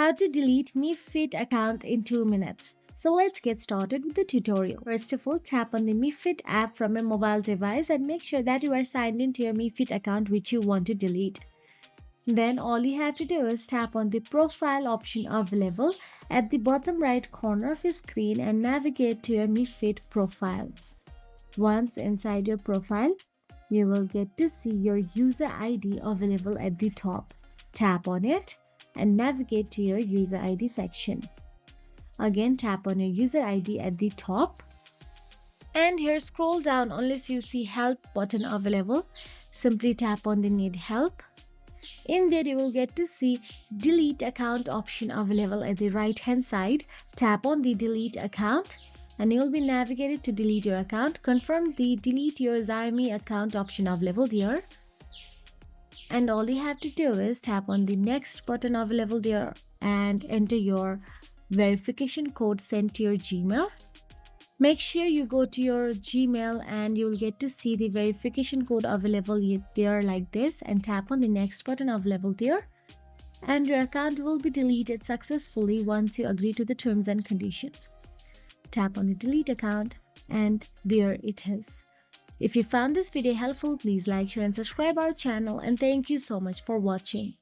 How to delete MiFit account in 2 minutes. So let's get started with the tutorial. First of all, tap on the MiFit app from a mobile device and make sure that you are signed into your MiFit account which you want to delete. Then all you have to do is tap on the profile option available at the bottom right corner of your screen and navigate to your MiFit profile. Once inside your profile, you will get to see your user ID available at the top. Tap on it and navigate to your user ID section. Again, tap on your user ID at the top. And here scroll down unless you see help button available. Simply tap on the need help. In there you will get to see delete account option available at the right hand side. Tap on the delete account and you will be navigated to delete your account. Confirm the delete your Xiaomi account option available there. And all you have to do is tap on the next button available there and enter your verification code sent to your Gmail. Make sure you go to your Gmail and you will get to see the verification code available there like this, and tap on the next button available there. And your account will be deleted successfully once you agree to the terms and conditions. Tap on the delete account and there it is. If you found this video helpful, please like, share and subscribe our channel, and thank you so much for watching.